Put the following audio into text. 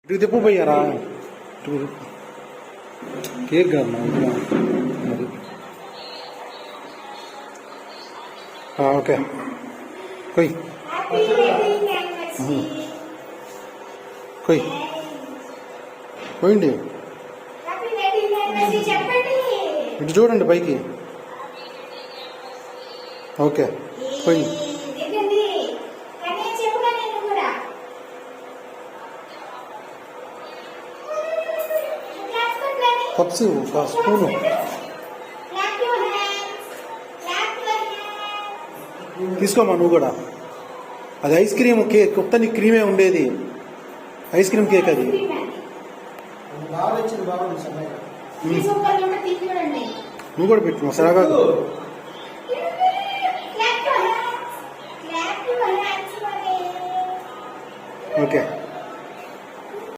ఇది తిప్పు పోయారా కేక్ కాదు ఓకే కొయ్ కొయ్ పోయింది ఇటు చూడండి పైకి ఓకే పోయి కప్స్ స్పూను తీసుకోమా నువ్వు కూడా. అది ఐస్ క్రీమ్ కేక్, కొత్తని క్రీమే ఉండేది, ఐస్ క్రీమ్ కేక్ అది. నువ్వు కూడా పెట్టు సరగా. ఓకే